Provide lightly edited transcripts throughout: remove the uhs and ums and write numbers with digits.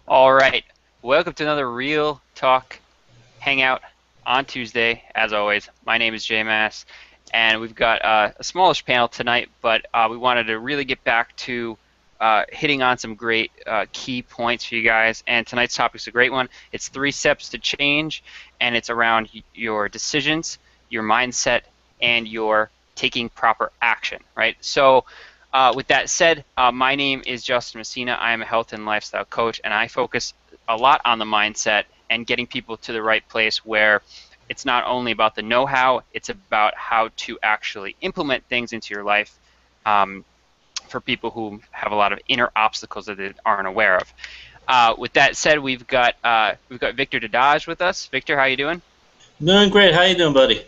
All right. Welcome to another Real Talk Hangout on Tuesday. As always, my name is Jay Mass, and we've got a smallish panel tonight, but we wanted to really get back to hitting on some great key points for you guys. And tonight's topic is a great one. It's 3 steps to change, and it's around your decisions, your mindset, and your taking proper action, right? So with that said, my name is Justin Messina. I am a health and lifestyle coach, and I focus a lot on the mindset and getting people to the right place where it's not only about the know-how, it's about how to actually implement things into your life for people who have a lot of inner obstacles that they aren't aware of. With that said, we've got Victor Dadaj with us. Victor, how you doing? Doing great. How you doing, buddy?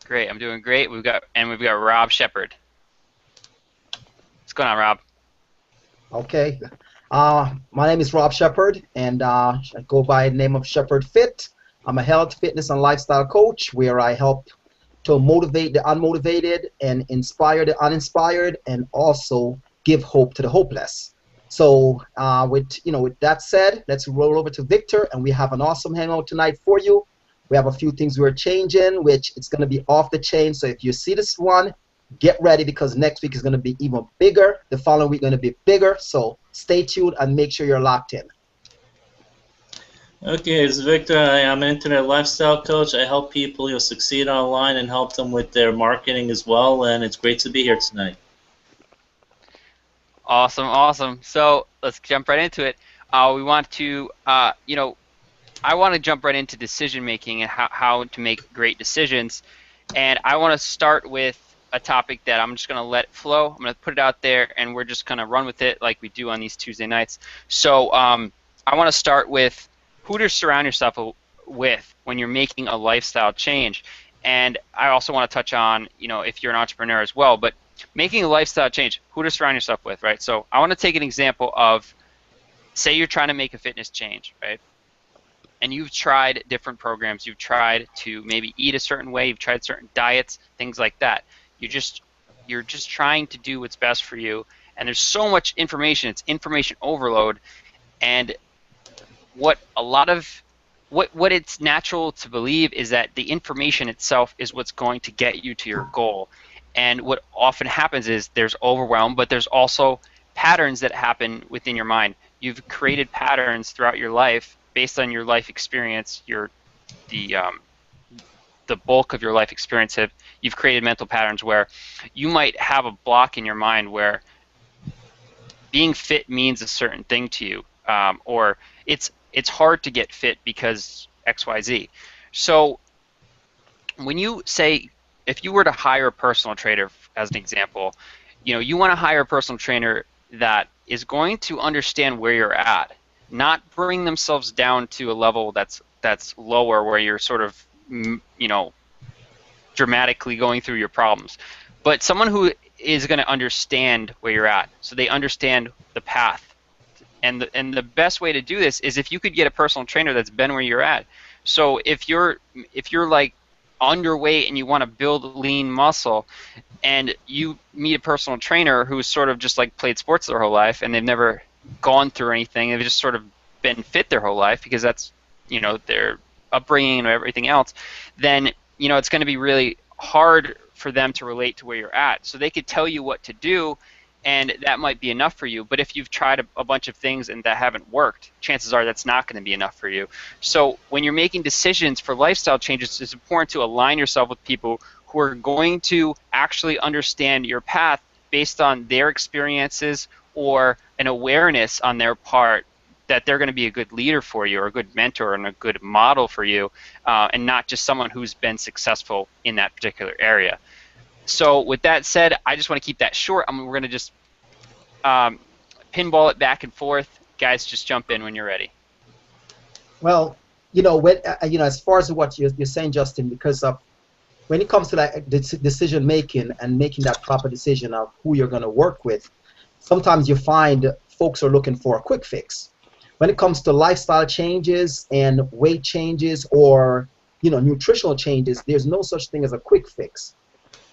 Great, I'm doing great. We've got Rob Shepard. What's going on, Rob? Okay. My name is Rob Shepard, and I go by the name of Shepard Fit. I'm a health, fitness, and lifestyle coach where I help to motivate the unmotivated and inspire the uninspired, and also give hope to the hopeless. So, with that said, let's roll over to Victor, and we have an awesome hangout tonight for you. We have a few things we're changing, which it's going to be off the chain. So if you see this one, get ready because next week is going to be even bigger. The following week going to be bigger. So stay tuned and make sure you're locked in. Okay, it's Victor. I'm an internet lifestyle coach. I help people succeed online and help them with their marketing as well. And it's great to be here tonight. Awesome, awesome. So let's jump right into it. We want to, I want to jump right into decision making and how to make great decisions. And I want to start with a topic that I'm just going to let flow. I'm going to put it out there, and we're just going to run with it like we do on these Tuesday nights. So I want to start with who to surround yourself with when you're making a lifestyle change. And I also want to touch on, if you're an entrepreneur as well, but making a lifestyle change, who to surround yourself with, right? So I want to take an example of, say you're trying to make a fitness change, right? And you've tried different programs. You've tried to maybe eat a certain way. You've tried certain diets, things like that. You're just trying to do what's best for you. And there's so much information. It's information overload. And what it's natural to believe is that the information itself is what's going to get you to your goal. And what often happens is there's overwhelm, but there's also patterns that happen within your mind. You've created patterns throughout your life based on your life experience, the bulk of your life experience. You've created mental patterns where you might have a block in your mind where being fit means a certain thing to you, or it's hard to get fit because XYZ. So when you say, if you were to hire a personal trainer, as an example, you want to hire a personal trainer that is going to understand where you're at, not bring themselves down to a level that's lower where you're sort of, dramatically going through your problems, but someone who is going to understand where you're at, so they understand the path. And the best way to do this is if you could get a personal trainer that's been where you're at. So if you're like underweight and you want to build lean muscle, and you meet a personal trainer who's sort of just like played sports their whole life and they've never gone through anything, they've just sort of been fit their whole life because that's their upbringing and everything else, then it's going to be really hard for them to relate to where you're at. So they could tell you what to do, and that might be enough for you. But if you've tried a bunch of things and that haven't worked, chances are that's not going to be enough for you. So when you're making decisions for lifestyle changes, it's important to align yourself with people who are going to actually understand your path based on their experiences or an awareness on their part that they're going to be a good leader for you or a good mentor and a good model for you, and not just someone who's been successful in that particular area. So with that said, I just want to keep that short. We're going to just pinball it back and forth. Guys, just jump in when you're ready. Well, as far as what you're saying, Justin, because when it comes to that decision making and making that proper decision of who you're going to work with, sometimes you find folks are looking for a quick fix. When it comes to lifestyle changes and weight changes or nutritional changes, there's no such thing as a quick fix.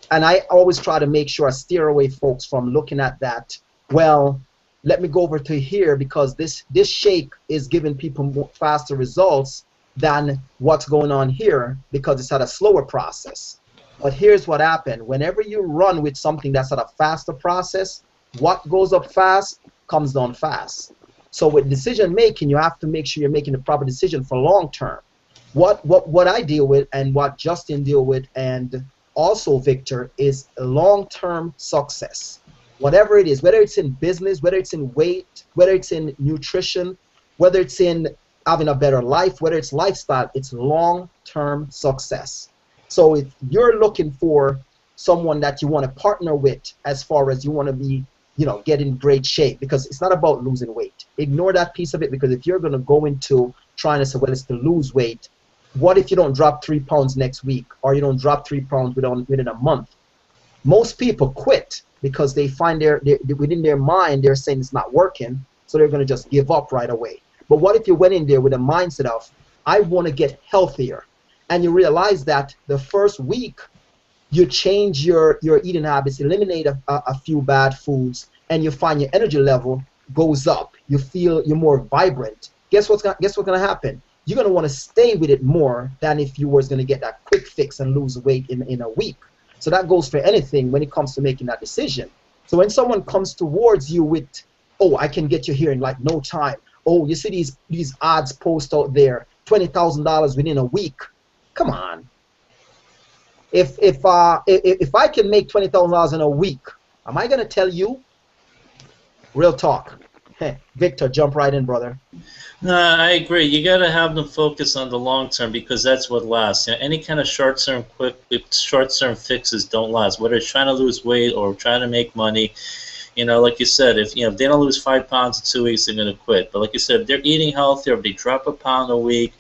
And I always try to make sure I steer away folks from looking at that. Well, let me go over to here because this shake is giving people faster results than what's going on here because it's at a slower process. But here's what happened. Whenever you run with something that's at a faster process, what goes up fast comes down fast. So with decision making, you have to make sure you're making the proper decision for long term. What I deal with and what Justin deal with and also Victor is long-term success. Whatever it is, whether it's in business, whether it's in weight, whether it's in nutrition, whether it's in having a better life, whether it's lifestyle, it's long-term success. So if you're looking for someone that you want to partner with as far as you want to be, get in great shape, because it's not about losing weight. Ignore that piece of it, because if you're going to go into trying to say, well, it's to lose weight, what if you don't drop 3 pounds next week, or you don't drop 3 pounds within a month? Most people quit because they find within their mind they're saying it's not working, so they're going to just give up right away. But what if you went in there with a mindset of, I want to get healthier, and you realize that the first week you change your eating habits, eliminate a few bad foods, and you find your energy level goes up. You feel you're more vibrant. Guess what's going to happen? You're going to want to stay with it more than if you was going to get that quick fix and lose weight in a week. So that goes for anything when it comes to making that decision. So when someone comes towards you with, oh, I can get you here in like no time. Oh, you see these ads post out there, $20,000 within a week. Come on. If I can make $20,000 in a week, am I going to tell you? Real talk. Hey, Victor, jump right in, brother. No, I agree. You got to have them focus on the long term, because that's what lasts. Any kind of short-term fixes don't last. Whether it's trying to lose weight or trying to make money, like you said, if they don't lose 5 pounds in 2 weeks, they're going to quit. But like you said, if they're eating healthy, or if they drop a pound a week,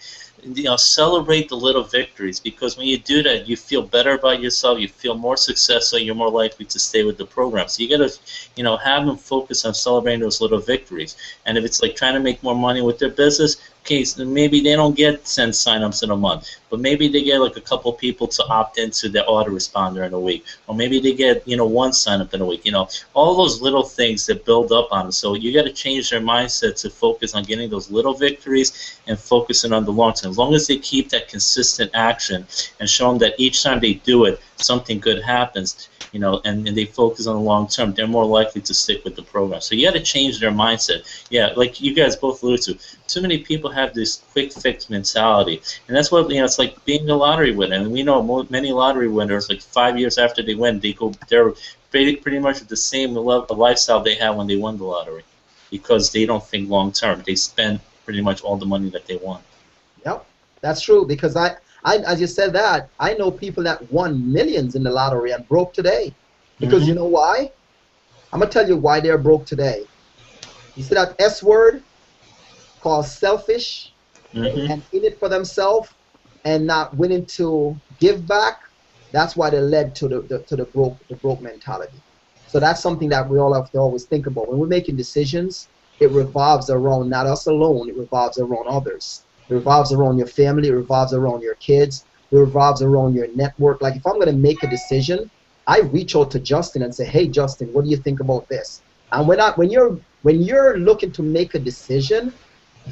celebrate the little victories, because when you do that, you feel better about yourself, you feel more successful, you're more likely to stay with the program. So you got to, have them focus on celebrating those little victories. And if it's like trying to make more money with their business, okay, so maybe they don't get 10 signups in a month, but maybe they get like a couple people to opt into their autoresponder in a week, or maybe they get 1 sign-up in a week. All those little things that build up on them. So you got to change their mindset to focus on getting those little victories and focusing on the long term. As long as they keep that consistent action and show them that each time they do it, something good happens, and they focus on the long term, they're more likely to stick with the program. So you got to change their mindset. Yeah, like you guys both alluded to, too many people have this quick fix mentality, and that's what it's like being a lottery winner. And we know many lottery winners, like 5 years after they win, they're pretty much the same lifestyle they had when they won the lottery, because they don't think long term. They spend pretty much all the money that they won. Yep, that's true, because I as you said that, I know people that won millions in the lottery and broke today. Because you know why? I'm going to tell you why they're broke today. You see that S word called selfish, and in it for themselves and not willing to give back? That's why they led to the broke mentality. So that's something that we all have to always think about. When we're making decisions, it revolves around not us alone, it revolves around others. It revolves around your family, it revolves around your kids, it revolves around your network. Like if I'm going to make a decision, I reach out to Justin and say, hey Justin, what do you think about this? And when you're looking to make a decision,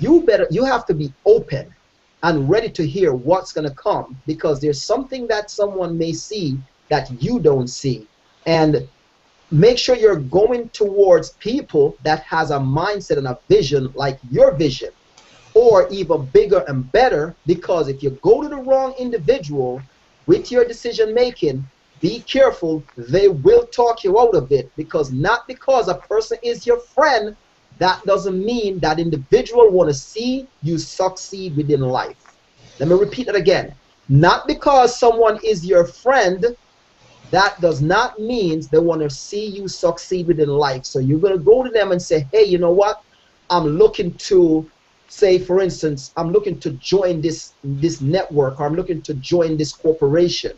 you have to be open and ready to hear what's going to come, because there's something that someone may see that you don't see. And make sure you're going towards people that has a mindset and a vision like your vision, or even bigger and better, because if you go to the wrong individual with your decision making, be careful, they will talk you out of it. Because not because a person is your friend, that doesn't mean that individual want to see you succeed within life. Let me repeat that again. Not because someone is your friend, that does not mean they want to see you succeed within life. So you're going to go to them and say, hey, you know what? I'm looking to, say for instance, I'm looking to join this network, or I'm looking to join this corporation.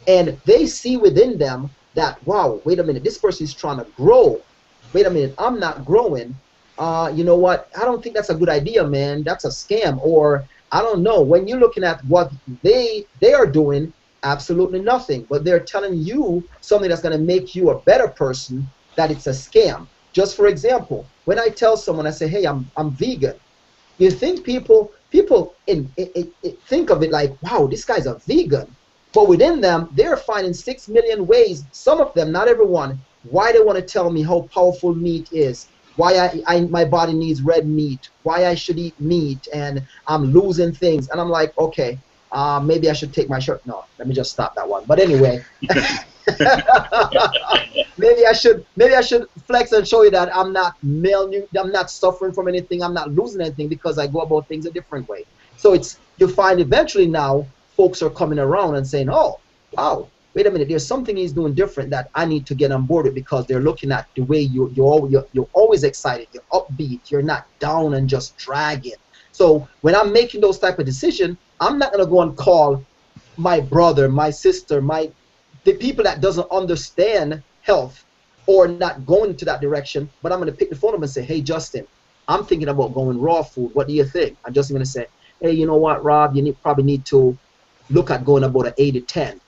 And they see within them that, wow, wait a minute, this person is trying to grow. Wait a minute, I'm not growing. You know what? I don't think that's a good idea, man. That's a scam. Or I don't know. When you're looking at what they are doing, absolutely nothing. But they're telling you something that's going to make you a better person, that it's a scam. Just for example, when I tell someone, I say, hey, I'm vegan. You think people think of it like, wow, this guy's a vegan. But within them, they're finding 6 million ways, some of them, not everyone, why they want to tell me how powerful meat is, why my body needs red meat, why I should eat meat, and I'm losing things. And I'm like, okay, maybe I should take my shirt. No, let me just stop that one. But anyway, maybe I should flex and show you that I'm not suffering from anything, I'm not losing anything, because I go about things a different way. So you find eventually now folks are coming around and saying, oh, wow, wait a minute, there's something he's doing different that I need to get on board with, because they're looking at the way you're always excited, you're upbeat, you're not down and just dragging. So when I'm making those type of decisions, I'm not going to go and call my brother, my sister, the people that doesn't understand health or not going to that direction, but I'm going to pick the phone up and say, hey, Justin, I'm thinking about going raw food. What do you think? I'm just going to say, hey, you know what, Rob, you probably need to look at going about an 80-10,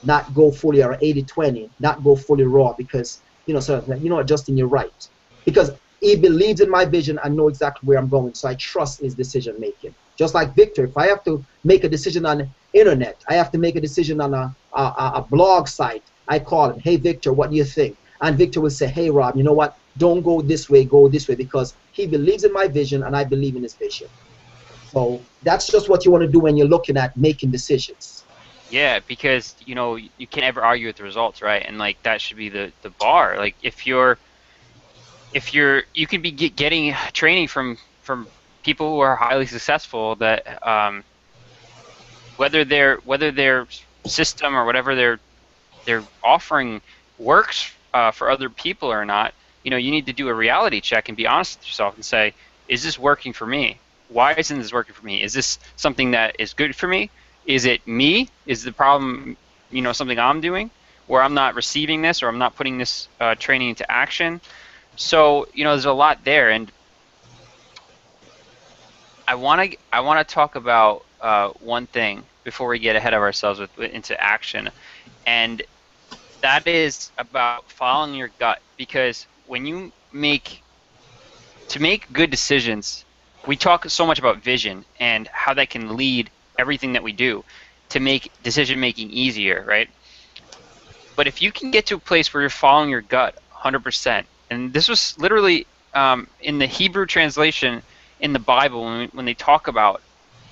not go fully, or an 80-20, not go fully raw, because, so, you know what, Justin, you're right. Because he believes in my vision, I know exactly where I'm going, so I trust his decision making. Just like Victor, if I have to make a decision on the internet, I have to make a decision on a blog site, I call him, hey, Victor, what do you think? And Victor will say, hey, Rob, you know what, don't go this way, go this way, because he believes in my vision and I believe in his vision. So that's just what you want to do when you're looking at making decisions. Yeah, because you can't ever argue with the results, right? And like that should be the bar. Like if you could be getting training from people who are highly successful, that whether their system or whatever they're offering works for other people or not, you need to do a reality check and be honest with yourself and say, is this working for me? Why isn't this working for me? Is this something that is good for me? Is it me? Is the problem, something I'm doing, where I'm not receiving this, or I'm not putting this training into action? So, there's a lot there, and I want to talk about one thing before we get ahead of ourselves into action, and that is about following your gut. Because when you make good decisions, we talk so much about vision and how that can lead everything that we do to make decision making easier, right? But if you can get to a place where you're following your gut 100%, and this was literally in the Hebrew translation in the Bible, when they talk about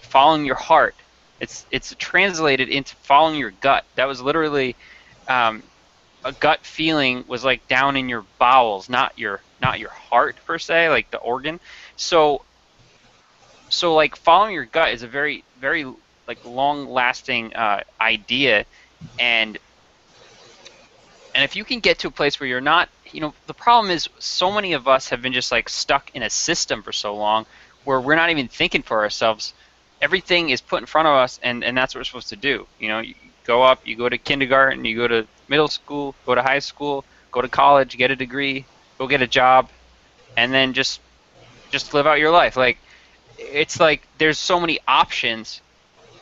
following your heart, it's translated into following your gut. That was literally a gut feeling, was like down in your bowels, not your heart per se, like the organ. So like following your gut is a very, very like long-lasting idea, and if you can get to a place where you're not, the problem is so many of us have been just like stuck in a system for so long where we're not even thinking for ourselves. Everything is put in front of us, and that's what we're supposed to do. You go up, you go to kindergarten, you go to middle school, go to high school, go to college, get a degree, go get a job, and then just live out your life. Like, it's like there's so many options,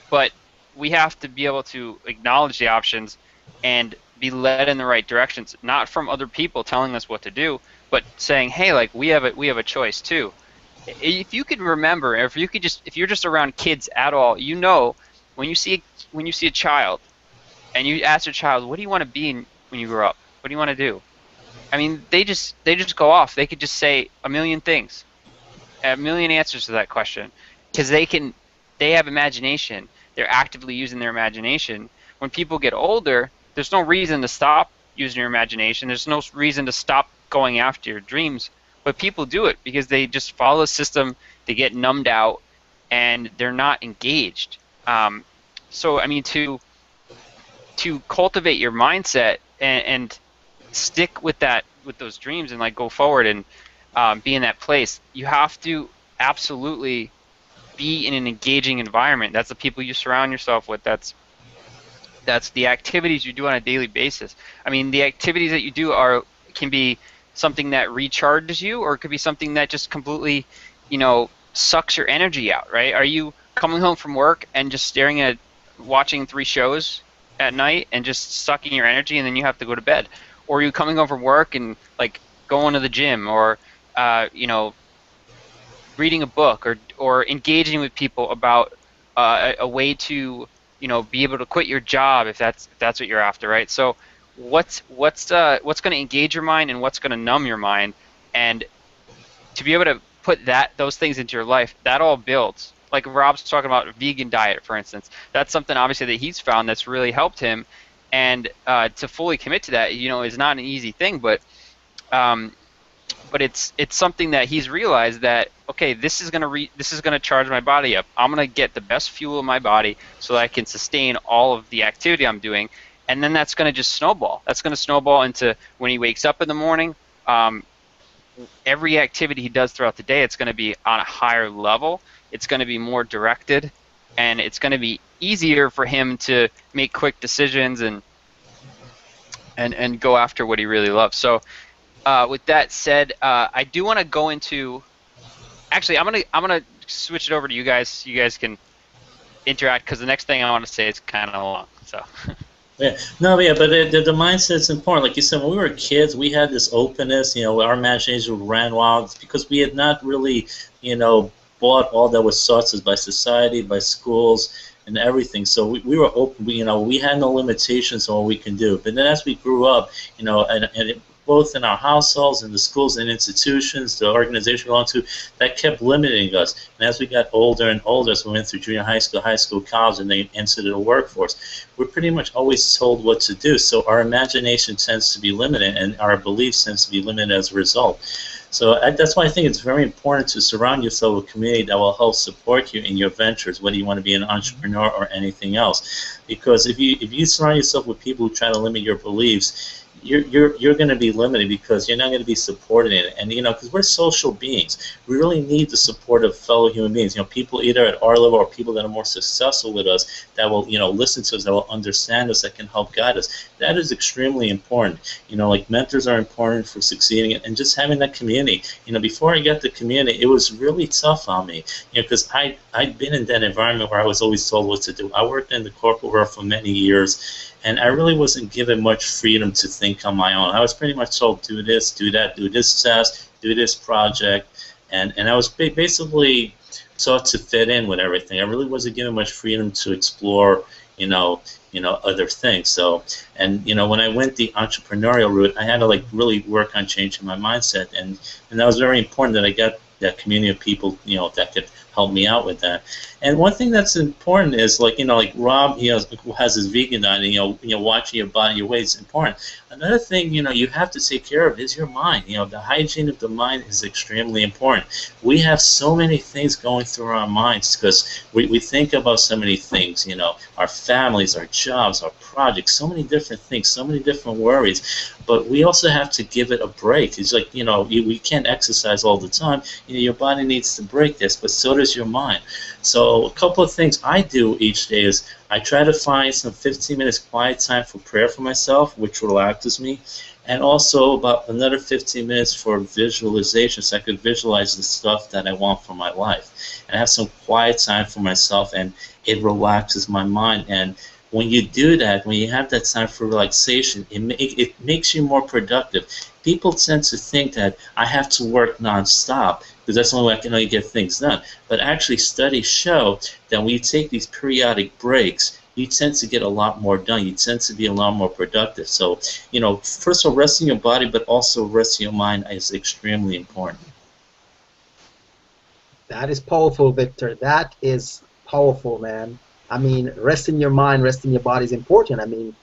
but we have to be able to acknowledge the options and be led in the right directions, not from other people telling us what to do, but saying, hey, like we have a choice too. If you could remember, if you're just around kids at all, when you see a child and you ask your child, what do you want to be when you grow up? What do you want to do? I mean, they just go off. They could just say a million things, a million answers to that question, because they have imagination. They're actively using their imagination. When people get older, there's no reason to stop using your imagination. There's no reason to stop going after your dreams. But people do it because they just follow a system, they get numbed out, and they're not engaged. So, I mean, to cultivate your mindset and stick with those dreams and like go forward and be in that place, you have to absolutely be in an engaging environment. That's the people you surround yourself with. That's the activities you do on a daily basis. I mean, the activities that you do can be something that recharges you, or it could be something that just completely, sucks your energy out, right? Are you coming home from work and just staring at watching 3 shows at night and just sucking your energy, and then you have to go to bed? Or are you coming home from work and like going to the gym, or you know, reading a book, or engaging with people about a way to, you know, be able to quit your job if that's what you're after, right? So what's going to engage your mind and what's going to numb your mind, and to be able to put those things into your life, that all builds. Like Rob's talking about a vegan diet, for instance. That's something obviously that he's found that's really helped him, and to fully commit to that, you know, is not an easy thing, um, but it's something that he's realized that, okay, this is gonna charge my body up. I'm gonna get the best fuel in my body so that I can sustain all of the activity I'm doing, and then that's gonna just snowball. That's gonna snowball into when he wakes up in the morning. Every activity he does throughout the day, it's going to be on a higher level. It's going to be more directed, and it's going to be easier for him to make quick decisions and go after what he really loves. So, with that said, I do want to go into. Actually, I'm gonna switch it over to you guys. So you guys can interact, because the next thing I want to say is kind of long. So. Yeah, no, yeah, but the mindset's important. Like you said, when we were kids, we had this openness. You know, our imagination ran wild because we had not really, you know, bought all that was taught us by society, by schools, and everything. So we were open. You know, we had no limitations on what we can do. But then as we grew up, you know, and both in our households and the schools and institutions, the organization we belonged to, that kept limiting us. And as we got older and older, as we went through junior high school, college, and then entered the workforce, we're pretty much always told what to do. So our imagination tends to be limited, and our beliefs tends to be limited as a result. So that's why I think it's very important to surround yourself with a community that will help support you in your ventures, whether you want to be an entrepreneur or anything else. Because if you surround yourself with people who try to limit your beliefs, you're going to be limited, because you're not going to be supported in it. And, you know, because we're social beings, we really need the support of fellow human beings. You know, people either at our level or people that are more successful with us, that will, you know, listen to us, that will understand us, that can help guide us. That is extremely important. You know, like mentors are important for succeeding, and just having that community. You know, before I got the community, it was really tough on me. You know, because I'd been in that environment where I was always told what to do. I worked in the corporate world for many years, and I really wasn't given much freedom to think on my own. I was pretty much told, do this, do that, do this test, do this project, and I was basically taught to fit in with everything. I really wasn't given much freedom to explore, you know, other things. So, and, you know, when I went the entrepreneurial route, I had to, like, really work on changing my mindset, and that was very important that I got that community of people, you know, that could help me out with that. And one thing that's important is, like, you know, like Rob, he has his vegan diet, and, you know, watching your body, your weight is important. Another thing, you know, you have to take care of is your mind. You know, the hygiene of the mind is extremely important. We have so many things going through our minds because we think about so many things, you know, our families, our jobs, our projects, so many different things, so many different worries. But we also have to give it a break. It's like, you know, we can't exercise all the time. You know, your body needs to break this, but so does your mind. So a couple of things I do each day is I try to find some 15 minutes quiet time for prayer for myself, which relaxes me, and also about another 15 minutes for visualization, so I could visualize the stuff that I want for my life. And I have some quiet time for myself, and it relaxes my mind. And when you do that, when you have that time for relaxation, it makes you more productive. People tend to think that I have to work nonstop because that's the only way I can really get things done. But actually, studies show that when you take these periodic breaks, you tend to get a lot more done. You tend to be a lot more productive. So, you know, first of all, resting your body, but also resting your mind is extremely important. That is powerful, Victor. That is powerful, man. I mean, resting your mind, resting your body is important. I mean,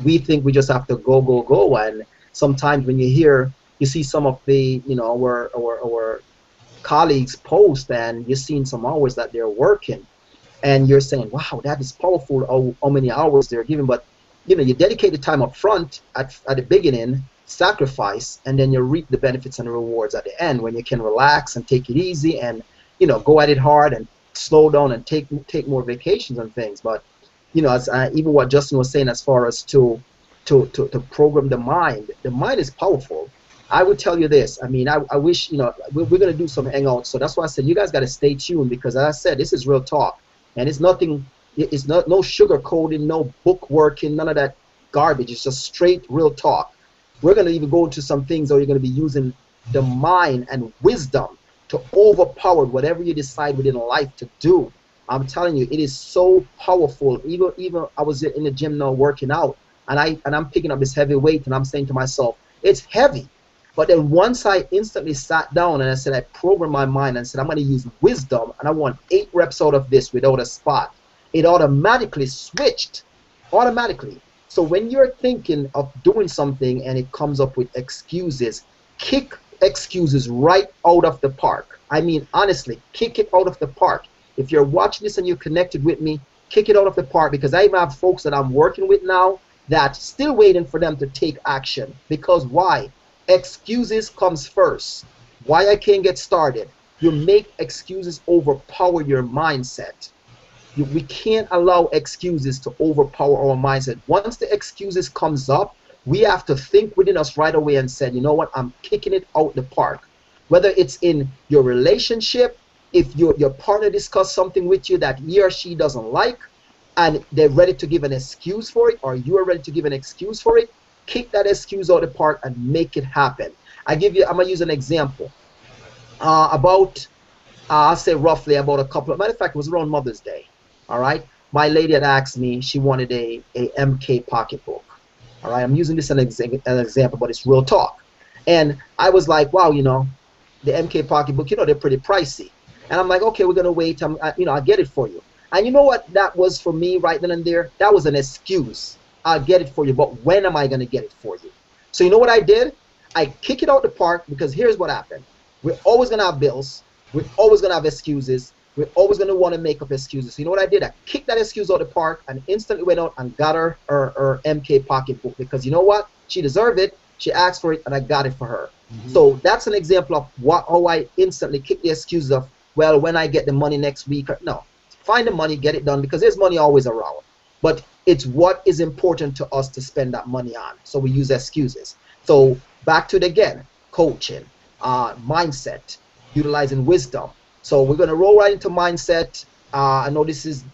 we think we just have to go, go, go. And sometimes when you see some of the, you know, our colleagues post, and you're seeing some hours that they're working, and you're saying, wow, that is powerful, how many hours they're giving. But, you know, you dedicate the time up front at the beginning, sacrifice, and then you reap the benefits and the rewards at the end when you can relax and take it easy and, you know, go at it hard and slow down and take more vacations and things. But, you know, as even what Justin was saying, as far as to program the mind is powerful. I would tell you this. I mean, I wish, you know, we're going to do some hangouts. So that's why I said you guys got to stay tuned, because as I said, this is real talk, and it's nothing. It's no sugar coating, no book working, none of that garbage. It's just straight real talk. We're going to even go into some things where you're going to be using the mind and wisdom to overpower whatever you decide within life to do. I'm telling you, it is so powerful. Even I was in the gym now working out, and I'm picking up this heavy weight, and I'm saying to myself, it's heavy. But then once I instantly sat down and I said, I programmed my mind and said, I'm going to use wisdom, and I want 8 reps out of this without a spot. It automatically switched, automatically. So when you're thinking of doing something and it comes up with excuses, kick excuses right out of the park. I mean, honestly, kick it out of the park. If you're watching this and you're connected with me, kick it out of the park, because I even have folks that I'm working with now that still waiting for them to take action. Because why? Excuses comes first. Why I can't get started? You make excuses overpower your mindset. We can't allow excuses to overpower our mindset. Once the excuses comes up, we have to think within us right away and say, you know what, I'm kicking it out the park. Whether it's in your relationship, if your partner discuss something with you that he or she doesn't like, and they're ready to give an excuse for it, or you are ready to give an excuse for it, kick that excuse out the park and make it happen. I'm gonna use an example. I'll say roughly about a couple of, matter of fact, it was around Mother's Day. All right, my lady had asked me, she wanted a MK pocketbook. All right, I'm using this as an example, but it's real talk. And I was like, wow, you know, the MK pocketbook, you know, they're pretty pricey. And I'm like, okay, we're gonna wait. I'll get it for you. And you know what that was for me right then and there? That was an excuse. I'll get it for you, but when am I gonna get it for you? So you know what I did? I kick it out the park, because here's what happened. We're always gonna have bills. We're always gonna have excuses. We're always going to want to make up excuses. So you know what I did? I kicked that excuse out of the park and instantly went out and got her MK pocketbook, because you know what? She deserved it. She asked for it, and I got it for her. So that's an example of how I instantly kick the excuse of, well, when I get the money next week. No, find the money, get it done, because there's money always around. But it's what is important to us to spend that money on. So we use excuses. So back to it again, coaching, mindset, utilizing wisdom. So we're going to roll right into mindset. I know this is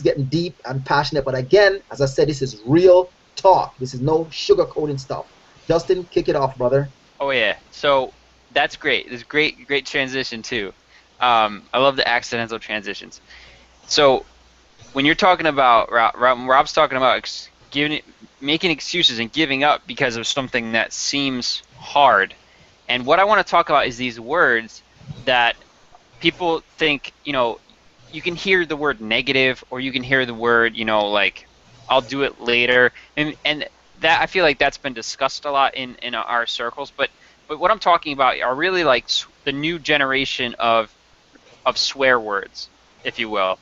getting deep and passionate, but again, as I said, this is real talk. This is no sugarcoating stuff. Justin, kick it off, brother. Oh yeah, so that's great. This is great transition too. I love the accidental transitions. So when you're talking about, Rob's talking about making excuses and giving up because of something that seems hard. And what I want to talk about is these words that people think, you know, you can hear the word negative, or you can hear the word, you know, like, I'll do it later, and that, I feel like that's been discussed a lot in our circles, but what I'm talking about are really like the new generation of swear words, if you will.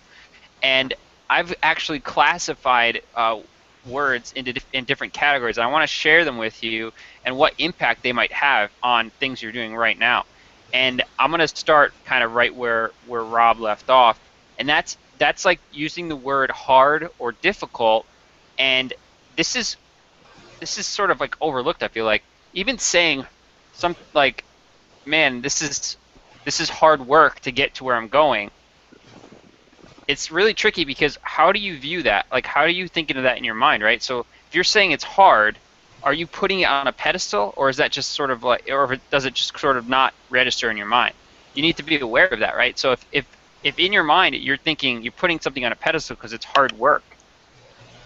And I've actually classified words in different categories, and I want to share them with you and what impact they might have on things you're doing right now. And I'm going to start kind of right where Rob left off, and that's like using the word hard or difficult. And this is sort of like overlooked, I feel like. Even saying something like, man, this is hard work to get to where I'm going. It's really tricky, because how do you view that? Like, how do you think of that in your mind, right? So if you're saying it's hard, are you putting it on a pedestal, or is that just sort of like, or does it just sort of not register in your mind? You need to be aware of that, right? So if in your mind you're thinking you're putting something on a pedestal because it's hard work,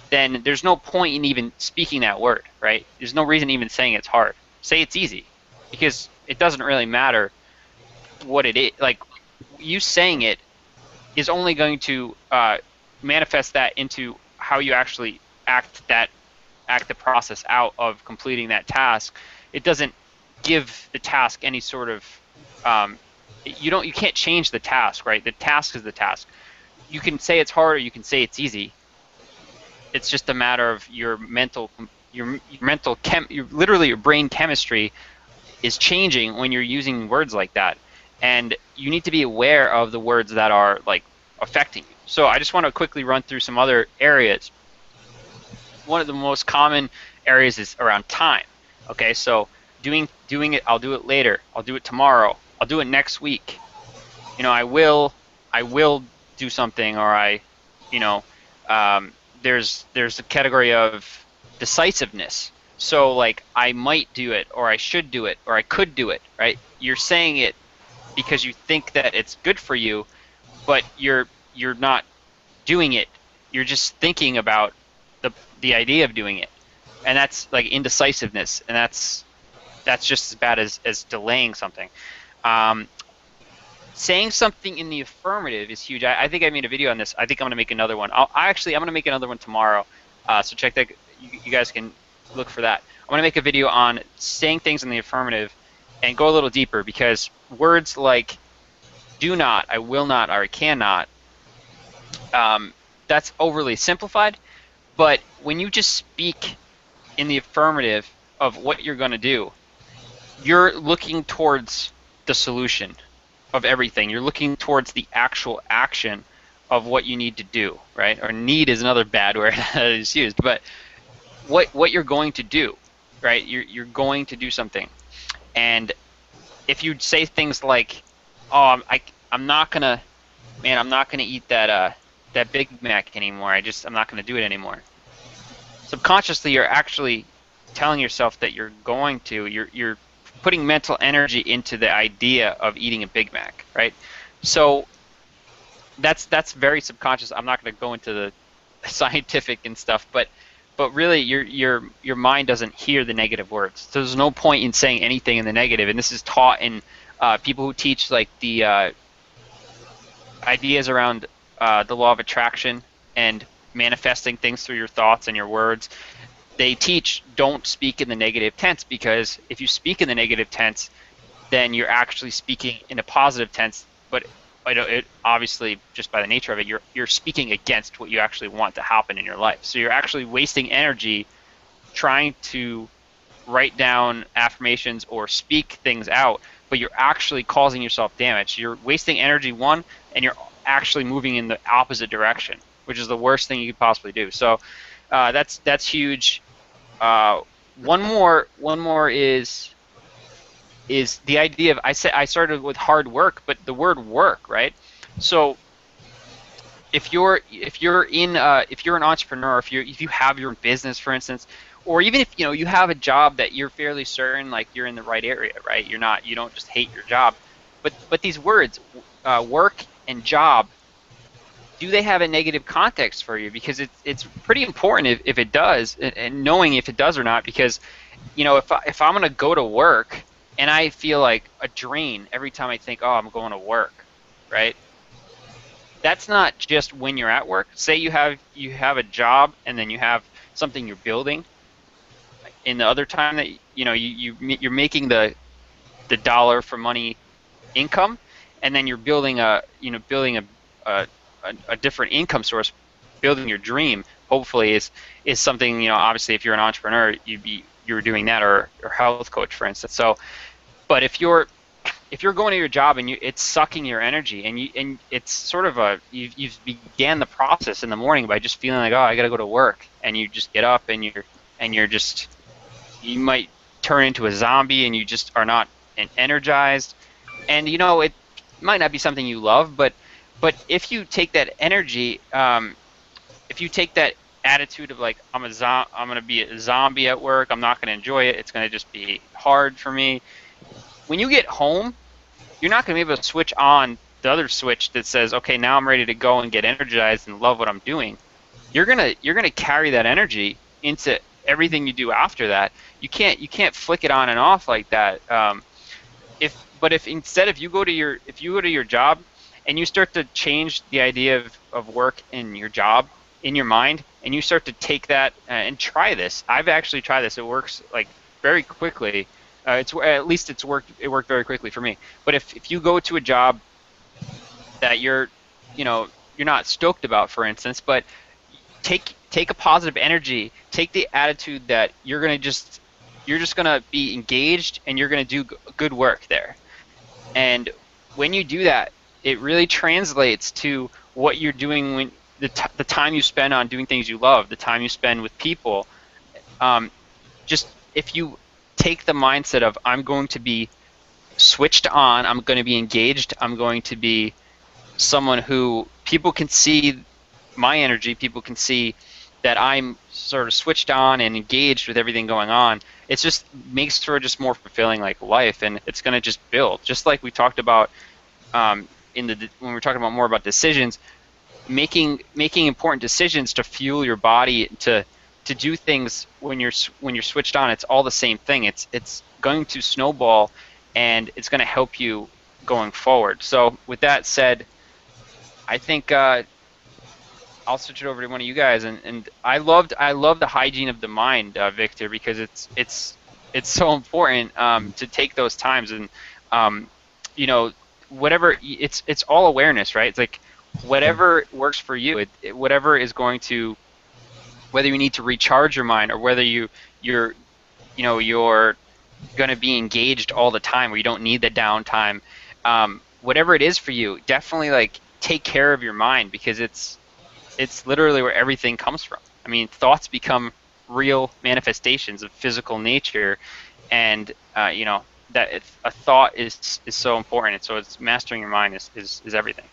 then there's no point in even speaking that word, right? There's no reason even saying it's hard. Say it's easy, because it doesn't really matter what it is. Like, you saying it is only going to manifest that into how you actually act the process out of completing that task. It doesn't give the task any sort of you can't change the task, right? The task is the task. You can say it's hard, or you can say it's easy. It's just a matter of your literally your brain chemistry is changing when you're using words like that. And you need to be aware of the words that are like affecting you. So I just want to quickly run through some other areas. One of the most common areas is around time. Okay, so doing it, I'll do it later, I'll do it tomorrow, I'll do it next week. You know, I will do something, or there's a category of decisiveness. So like I might do it, or I should do it, or I could do it, right? You're saying it because you think that it's good for you, but you're not doing it. You're just thinking about the idea of doing it, and that's like indecisiveness, and that's just as bad as delaying something. Um, Saying something in the affirmative is huge. I think I made a video on this. I think I'm going to make another one. I'm going to make another one tomorrow. So check that. You guys can look for that. I'm going to make a video on saying things in the affirmative and go a little deeper, because words like do not, I will not, or I cannot, that's overly simplified. But when you just speak in the affirmative of what you're going to do, you're looking towards the solution of everything. You're looking towards the actual action of what you need to do, right? Or need is another bad word that is used, but what you're going to do, right? You're going to do something. And if you say things like, "Oh, I'm not gonna, man, I'm not gonna eat that Big Mac anymore. I'm not gonna do it anymore." Subconsciously, you're actually telling yourself that you're going to. You're putting mental energy into the idea of eating a Big Mac, right? So that's very subconscious. I'm not going to go into the scientific and stuff, but really your mind doesn't hear the negative words. So there's no point in saying anything in the negative, and this is taught in people who teach like the ideas around the law of attraction and manifesting things through your thoughts and your words. They teach don't speak in the negative tense, because if you speak in the negative tense, then you're actually speaking in a positive tense. But it obviously, just by the nature of it, you're speaking against what you actually want to happen in your life. So you're actually wasting energy trying to write down affirmations or speak things out, but you're actually causing yourself damage. You're wasting energy, one, and you're actually moving in the opposite direction, which is the worst thing you could possibly do. So that's huge. One more is the idea of, I started with hard work, but the word work, right? So if you're an entrepreneur, if you have your business, for instance, or even if you have a job that you're fairly certain like you're in the right area, right? You don't just hate your job, but these words, work and job, do they have a negative context for you? Because it's pretty important if it does, and knowing if it does or not. Because if I'm gonna go to work and I feel like a drain every time I think, oh, I'm going to work, right? That's not just when you're at work. Say you have a job and then you have something you're building. In the other time that you're making the dollar for money income, and then you're building a different income source, building your dream. Hopefully is something, obviously if you're an entrepreneur, you're doing that, or health coach, for instance. So, but if you're going to your job and it's sucking your energy, and it's sort of you've began the process in the morning by just feeling like, oh, I got to go to work, and you just get up and you might turn into a zombie and you just are not energized, and it might not be something you love, but if you take that energy, if you take that attitude of like, I'm going to be a zombie at work, I'm not going to enjoy it, it's going to just be hard for me. When you get home, you're not going to be able to switch on the other switch that says, okay, now I'm ready to go and get energized and love what I'm doing. You're gonna carry that energy into everything you do after that. You can't flick it on and off like that. If instead, if you go to your job and you start to change the idea of work in your job in your mind, and you start to take that and try this. I've actually tried this. It works like very quickly. It worked very quickly for me. But if you go to a job that you're not stoked about, for instance, but take a positive energy, take the attitude that you're just gonna be engaged and you're gonna do good work there. And when you do that, it really translates to what you're doing when the time you spend on doing things you love, the time you spend with people. Just if you take the mindset of, I'm going to be switched on, I'm going to be engaged, I'm going to be someone who people can see my energy, people can see that I'm sort of switched on and engaged with everything going on, it just makes for just more fulfilling like life, and it's going to just build. Just like we talked about when we're talking about more about decisions, making important decisions to fuel your body to do things when you're switched on. It's all the same thing. It's going to snowball, and it's going to help you going forward. So with that said, I think I'll switch it over to one of you guys, and I love the hygiene of the mind, Victor, because it's so important to take those times, and you know, whatever, it's all awareness, right? It's like whatever works for you, whatever is going to, whether you need to recharge your mind or whether you're going to be engaged all the time, where you don't need the downtime, whatever it is for you, definitely like take care of your mind, because it's literally where everything comes from. I mean, thoughts become real manifestations of physical nature, and you know, that a thought is so important. And so it's mastering your mind is everything.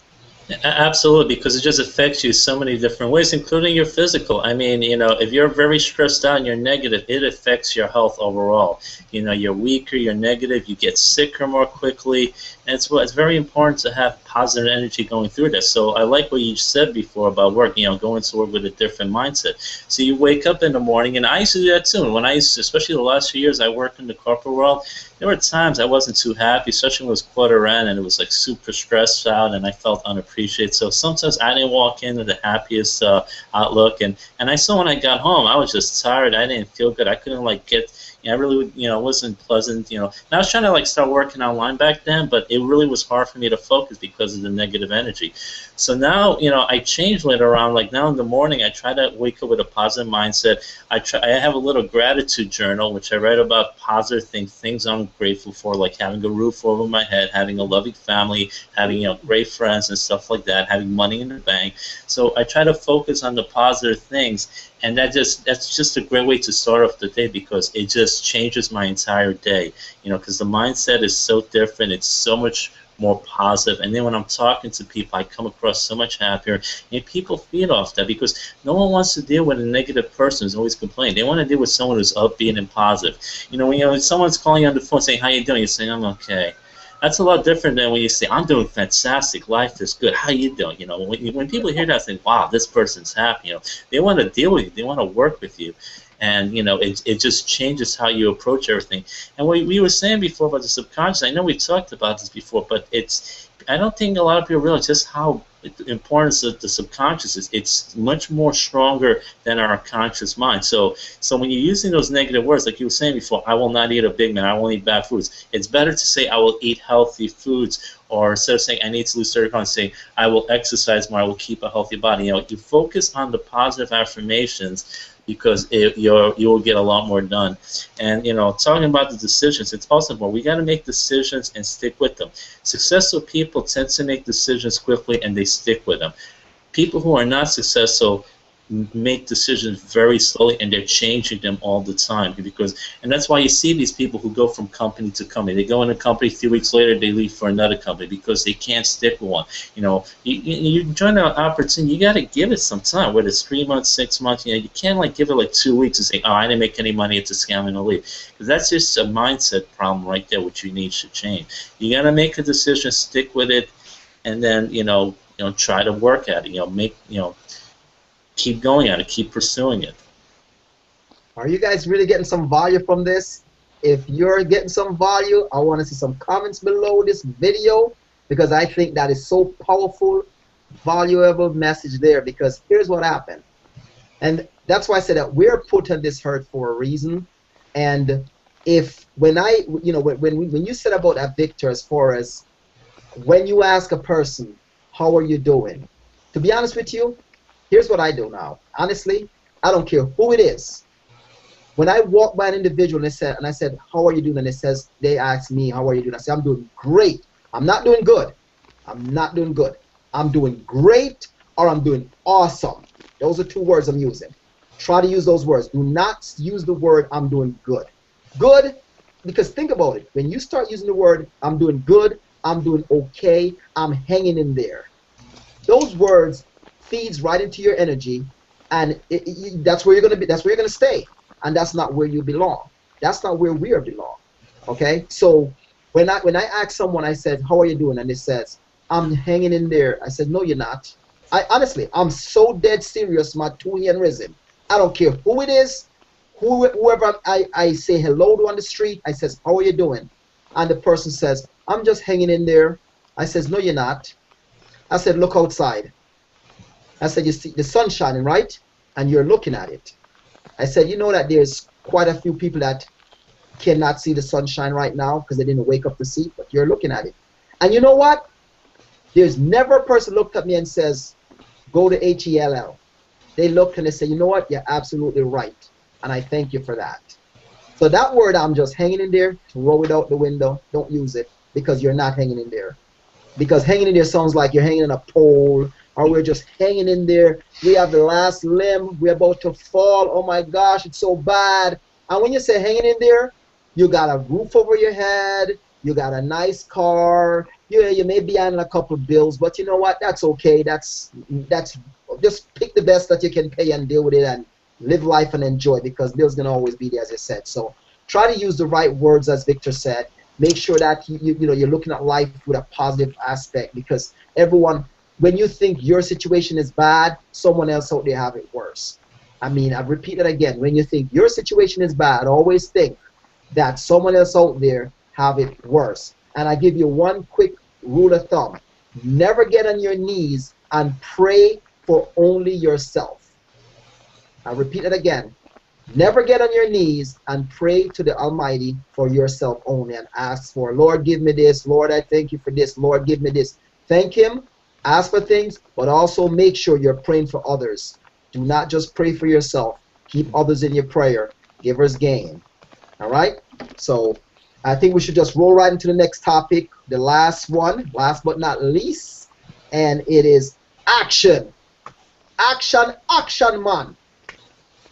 Absolutely, because it just affects you so many different ways, including your physical. I mean, you know, if you're very stressed out and you're negative, it affects your health overall. You know, you're weaker, you're negative, you get sicker more quickly, and it's very important to have positive energy going through this. So I like what you said before about work, you know, going to work with a different mindset. So you wake up in the morning, and I used to do that too. When especially the last few years I worked in the corporate world, there were times I wasn't too happy, especially when it was quarter end and it was like super stressed out and I felt unappreciated. So sometimes I didn't walk in with the happiest outlook, and I saw when I got home, I was just tired. I didn't feel good. I couldn't like get, you know, I really, you know, it wasn't pleasant, you know. And I was trying to like start working online back then, but it really was hard for me to focus because of the negative energy. So now, you know, I changed later on. Like now in the morning, I try to wake up with a positive mindset. I have a little gratitude journal, which I write about positive things I'm grateful for, like having a roof over my head, having a loving family, having, you know, great friends and stuff like that, having money in the bank. So I try to focus on the positive things, and that's just a great way to start off the day, because it just changes my entire day. You know, because the mindset is so different. It's so much more positive. And then when I'm talking to people, I come across so much happier, and people feed off that, because no one wants to deal with a negative person who's always complaining. They want to deal with someone who's upbeat and positive. You know, when someone's calling you on the phone saying, "How you doing?" You say, "I'm okay." That's a lot different than when you say, "I'm doing fantastic. Life is good. How you doing?" You know, when people hear that, they think, "Wow, this person's happy." You know, they want to deal with you. They want to work with you. And, you know, it just changes how you approach everything. And what we were saying before about the subconscious, I know we talked about this before, but I don't think a lot of people realize just how important the subconscious is. It's much more stronger than our conscious mind. So when you're using those negative words, like you were saying before, "I will not eat a Big Mac, I won't eat bad foods," it's better to say, "I will eat healthy foods," or instead of saying, "I need to lose 30 pounds," say, "I will exercise more, I will keep a healthy body." You know, you focus on the positive affirmations, because you will get a lot more done. And, you know, talking about the decisions, it's also important. We got to make decisions and stick with them. Successful people tend to make decisions quickly, and they stick with them. People who are not successful make decisions very slowly, and they're changing them all the time, and that's why you see these people who go from company to company. They go in a company, a few weeks later they leave for another company, because they can't stick with one. You know, you join an opportunity, you got to give it some time, whether it's 3 months, 6 months. You know, you can't like give it like 2 weeks and say, "Oh, I didn't make any money, it's a scam, I'm gonna leave," because that's just a mindset problem right there, which you need to change. You got to make a decision, stick with it, and then try to work at it. Keep going at it, keep pursuing it. Are you guys really getting some value from this? If you're getting some value, I want to see some comments below this video, because I think that is so powerful, valuable message there. Because here's what happened, and that's why I said that we're put on this earth for a reason. And when you said about that, Victor, as far as when you ask a person, "How are you doing?" To be honest with you, here's what I do now. Honestly, I don't care who it is. When I walk by an individual and I said, "How are you doing?" and they ask me, "How are you doing?" I say, "I'm doing great." I'm not doing good. I'm not doing good. I'm doing great, or I'm doing awesome. Those are 2 words I'm using. Try to use those words. Do not use the word "I'm doing good." Good, because think about it. When you start using the word "I'm doing good," "I'm doing okay," "I'm hanging in there," those words feeds right into your energy, and that's where you're going to be. That's where you're going to stay, and that's not where you belong. That's not where we belong. Okay, so when I ask someone, I said, "How are you doing?" and it says, "I'm hanging in there." I said, "No, you're not." I honestly, I'm so dead serious, my two hand risen. I don't care who it is, whoever I say hello to on the street. I says, "How are you doing?" And the person says, "I'm just hanging in there." I says, "No, you're not." I said, "Look outside." I said, "You see the sun shining, right? And you're looking at it." I said, "You know that there's quite a few people that cannot see the sunshine right now because they didn't wake up to see, but you're looking at it. And you know what? There's never a person looked at me and says, go to HELL. They look and they say, you know what? You're absolutely right. And I thank you for that." So that word, "I'm just hanging in there," throw it out the window. Don't use it, because you're not hanging in there. Because hanging in there sounds like you're hanging in a pole, or we're just hanging in there. We have the last limb. We're about to fall. Oh my gosh, it's so bad. And when you say hanging in there, you got a roof over your head. You got a nice car. You may be on a couple of bills, but you know what? That's okay. That's just pick the best that you can pay and deal with it and live life and enjoy, because bills gonna always be there, as I said. So try to use the right words, as Victor said. Make sure that you're looking at life with a positive aspect, because everyone, when you think your situation is bad, someone else out there have it worse. I mean, I repeat it again. When you think your situation is bad, always think that someone else out there have it worse. And I give you one quick rule of thumb. Never get on your knees and pray for only yourself. I repeat it again. Never get on your knees and pray to the Almighty for yourself only and ask for, "Lord, give me this. Lord, I thank you for this. Lord, give me this." Thank Him, ask for things, but also make sure you're praying for others. Do not just pray for yourself. Keep others in your prayer. Givers gain. All right? So I think we should just roll right into the next topic, the last one, last but not least, and it is action. Action, action, man.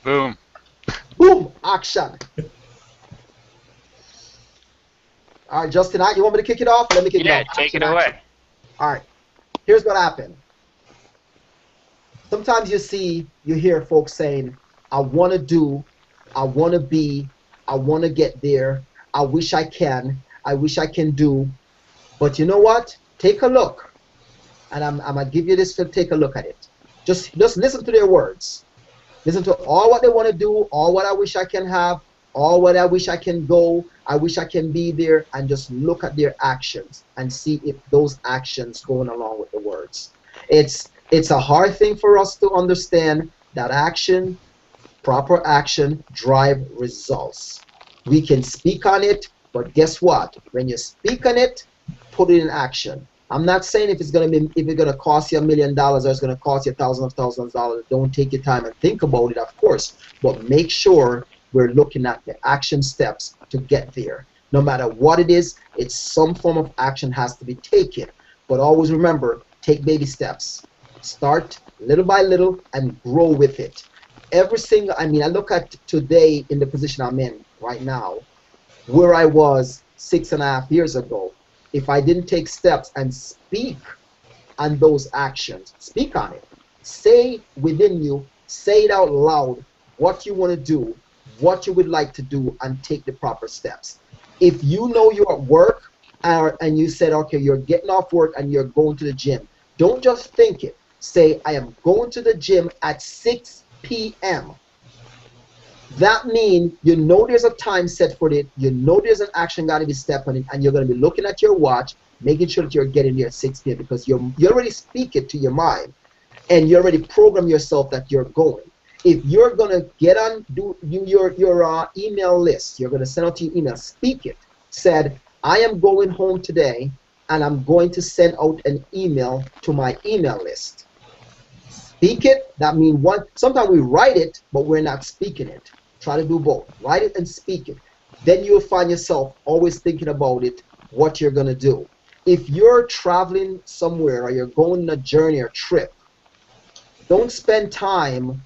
Boom. Boom, action. All right, Justin, you want me to kick it off? Let me kick it off. Take it away. All right, here's what happened. Sometimes you hear folks saying, "I want to do, I want to be, I want to get there, I wish I can do." But you know what? Take a look. And I'm going to give you this to take a look at it. Just listen to their words. Listen to all what they want to do, all what I wish I can have, all what I wish I can go, I wish I can be there, and just look at their actions and see if those actions going along with the words. It's a hard thing for us to understand that action, proper action, drive results. We can speak on it, but guess what? When you speak on it, put it in action. I'm not saying if it's gonna cost you $1 million or it's gonna cost you thousands of dollars. Don't take your time and think about it, of course, but make sure we're looking at the action steps to get there. No matter what it is, it's some form of action has to be taken. But always remember, take baby steps. Start little by little and grow with it. I look at today in the position I'm in right now, where I was 6.5 years ago. If I didn't take steps and speak on those actions, speak on it. Say within you, say it out loud, what you want to do, what you would like to do, and take the proper steps. If you know you're at work and you said, okay, you're getting off work and you're going to the gym, don't just think it. Say, I am going to the gym at 6 p.m. That means you know there's a time set for it, you know there's an action got to be stepped on it, and you're going to be looking at your watch, making sure that you're getting there at 6 p.m. because you already speak it to your mind, and you already program yourself that you're going. If you're going to get on, do your email list, you're going to send out your email, speak it. Said, I am going home today, and I'm going to send out an email to my email list. Speak it, that means sometimes we write it, but we're not speaking it. Try to do both. Write it and speak it. Then you'll find yourself always thinking about it, what you're going to do. If you're traveling somewhere or you're going on a journey or trip, don't spend time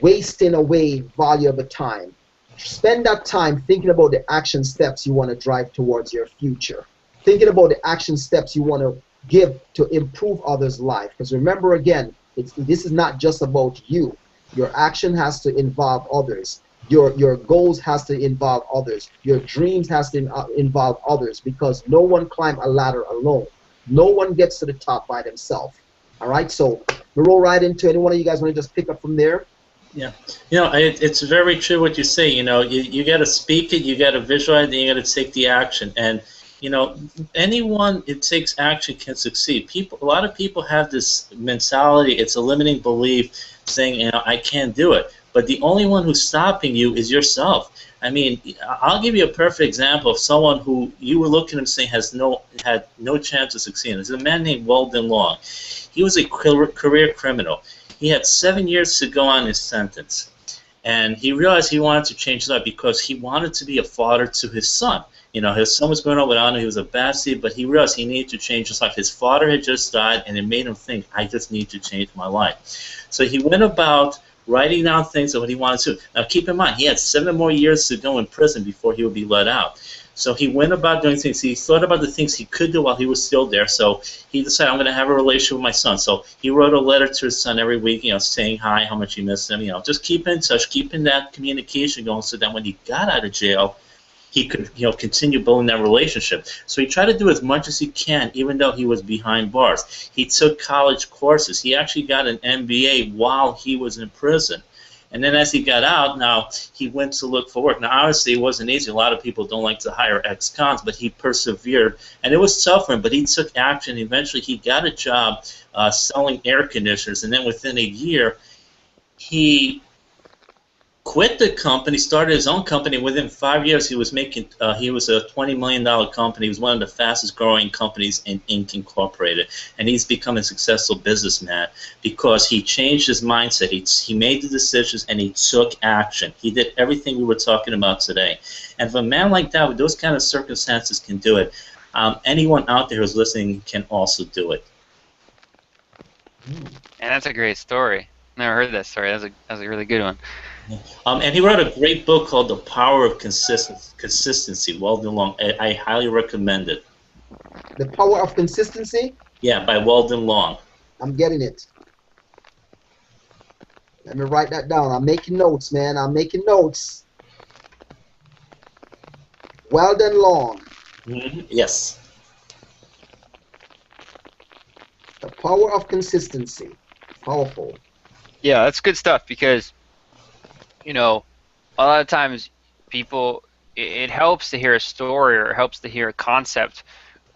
wasting away valuable time. Spend that time thinking about the action steps you want to drive towards your future. Thinking about the action steps you want to give to improve others' life. Because remember again, this is not just about you. Your action has to involve others. Your goals has to involve others. Your dreams has to involve others, because no one climb a ladder alone. No one gets to the top by themselves. All right, so we roll right into any one of you guys want to just pick up from there. Yeah, it's very true what you say. You got to speak it, you got to visualize it, and you got to take the action. And anyone it takes action can succeed. A lot of people have this mentality. It's a limiting belief, saying, I can't do it. But the only one who's stopping you is yourself. I mean, I'll give you a perfect example of someone who you were looking at him saying had no chance of succeeding. There's a man named Weldon Long. He was a career criminal. He had 7 years to go on his sentence, and he realized he wanted to change his life because he wanted to be a father to his son. His son was growing up without him. He was a bad seed, but he realized he needed to change his life. His father had just died, and it made him think, I just need to change my life. So he went about writing down things of what he wanted to do. Now, keep in mind, he had 7 more years to go in prison before he would be let out. So he went about doing things. He thought about the things he could do while he was still there. So he decided, I'm going to have a relationship with my son. So he wrote a letter to his son every week, saying hi, how much he missed him. Just keep in touch, keeping that communication going, so that when he got out of jail, he could, continue building that relationship. So he tried to do as much as he can, even though he was behind bars. He took college courses. He actually got an MBA while he was in prison. And then as he got out, now he went to look for work. Now, obviously, it wasn't easy. A lot of people don't like to hire ex-cons, but he persevered. And it was tough for him, but he took action. Eventually, he got a job selling air conditioners. And then within a year, he quit the company, started his own company. Within 5 years, he was making. He was a $20 million company. He was one of the fastest growing companies in Inc. Incorporated, and he's become a successful businessman because he changed his mindset. He made the decisions and he took action. He did everything we were talking about today. And if a man like that, with those kind of circumstances, can do it, anyone out there who's listening can also do it. And that's a great story. Never heard that story. That was a really good one. And he wrote a great book called The Power of Consistency. Weldon Long. I highly recommend it. The Power of Consistency? Yeah, by Weldon Long. I'm getting it. Let me write that down. I'm making notes, man. I'm making notes. Weldon Long. Mm-hmm. Yes. The Power of Consistency. Powerful. Yeah, that's good stuff because, a lot of times people, it helps to hear a story or it helps to hear a concept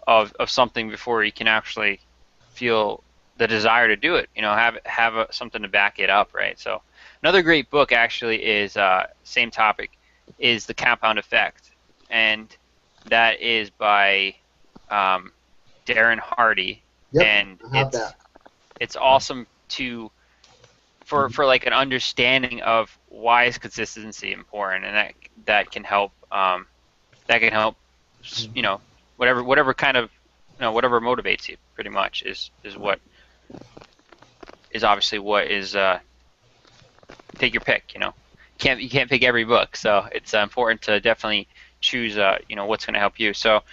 of something before you can actually feel the desire to do it. Have something to back it up, right? So another great book actually is, same topic, is The Compound Effect. And that is by Darren Hardy. Yep, and I have that. It's awesome for like an understanding of why is consistency important, and that can help whatever kind of whatever motivates you pretty much is what is obviously what is take your pick. You can't pick every book, so it's important to definitely choose what's going to help you. So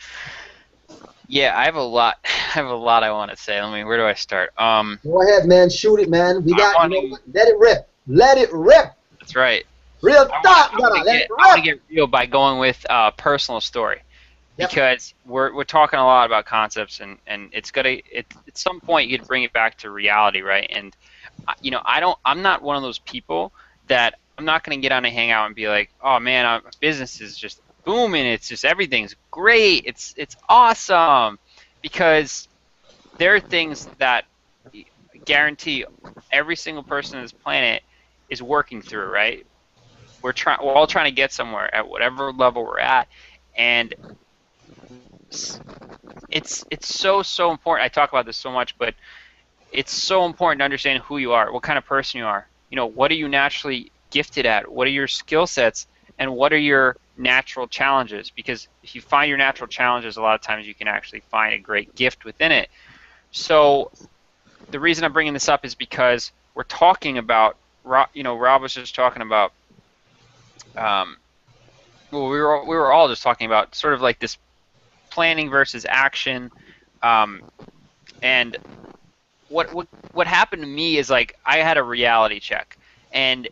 yeah, I have a lot I want to say. Where do I start? Go ahead, man. Shoot it, man. We got. Let it rip. Let it rip. That's right. Real talk, I want to get real by going with personal story, because we're talking a lot about concepts, and it's at some point you could bring it back to reality, right? And I'm not one of those people that I'm not going to get on a hangout and be like, oh man, business is just booming, it's just everything's great, it's awesome, because there are things that guarantee every single person on this planet is working through, right? We're all trying to get somewhere at whatever level we're at, and it's so important. I talk about this so much, but it's so important to understand who you are, what kind of person you are. What are you naturally gifted at? What are your skill sets? And what are your natural challenges? Because if you find your natural challenges, a lot of times you can actually find a great gift within it. So the reason I'm bringing this up is because we're talking about, Rob was just talking about, we were all just talking about sort of like this planning versus action, and what happened to me is, like, I had a reality check, and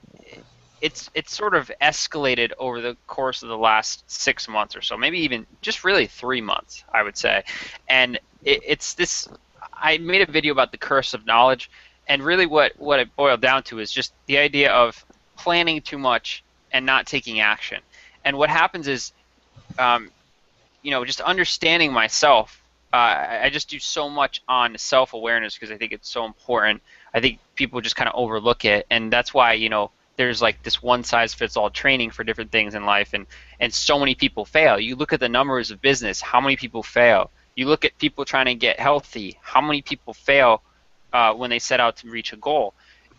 it's sort of escalated over the course of the last 6 months or so, maybe even just really 3 months, I would say. And it's this. I made a video about the curse of knowledge, and really what it boiled down to is just the idea of planning too much and not taking action. And what happens is, just understanding myself. I just do so much on self-awareness because I think it's so important. I think people just kind of overlook it, and that's why there's like this one-size-fits-all training for different things in life, and so many people fail. You look at the numbers of business, how many people fail? You look at people trying to get healthy, how many people fail when they set out to reach a goal?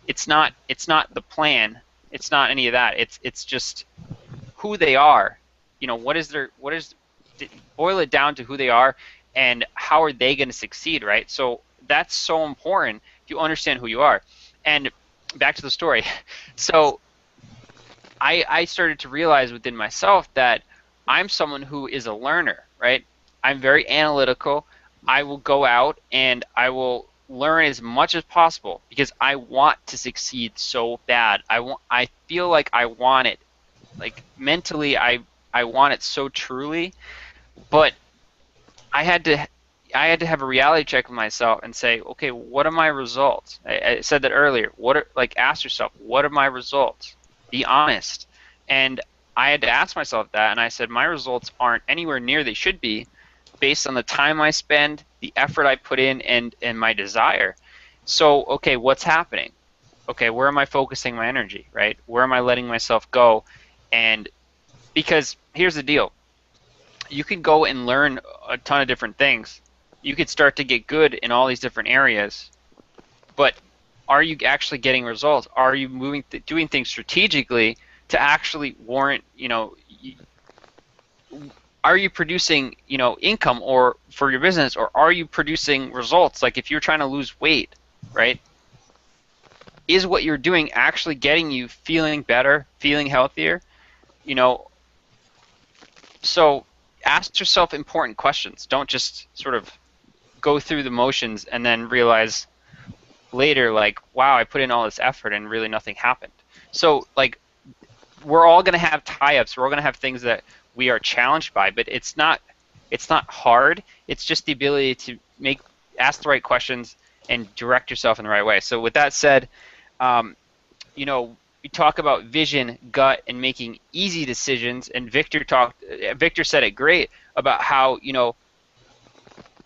It's not the plan. It's not any of that. It's just who they are. Boil it down to who they are and how are they going to succeed, right? So that's so important if you understand who you are. And back to the story. So I started to realize within myself that I'm someone who is a learner, right? I'm very analytical. I will go out and I will learn as much as possible because I want to succeed so bad. I feel like I want it. Like mentally I want it so truly, but I had to have a reality check with myself and say, okay, what are my results? I said that earlier. Ask yourself, what are my results? Be honest. And I had to ask myself that, and I said my results aren't anywhere near they should be based on the time I spend, the effort I put in, and my desire. So, okay, what's happening? Okay, where am I focusing my energy, right? Where am I letting myself go? And because here's the deal. You can go and learn a ton of different things. You could start to get good in all these different areas, but are you actually getting results? Are you doing things strategically to actually warrant, are you producing, income or for your business, or are you producing results? Like if you're trying to lose weight, right? Is what you're doing actually getting you feeling better, feeling healthier? So ask yourself important questions. Don't just sort of go through the motions and then realize later, like, wow, I put in all this effort and really nothing happened. So, like, we're all going to have tie-ups. We're all going to have things that we are challenged by, but it's not hard. It's just the ability to ask the right questions and direct yourself in the right way. So with that said, we talk about vision, gut, and making easy decisions. And Victor said it great about how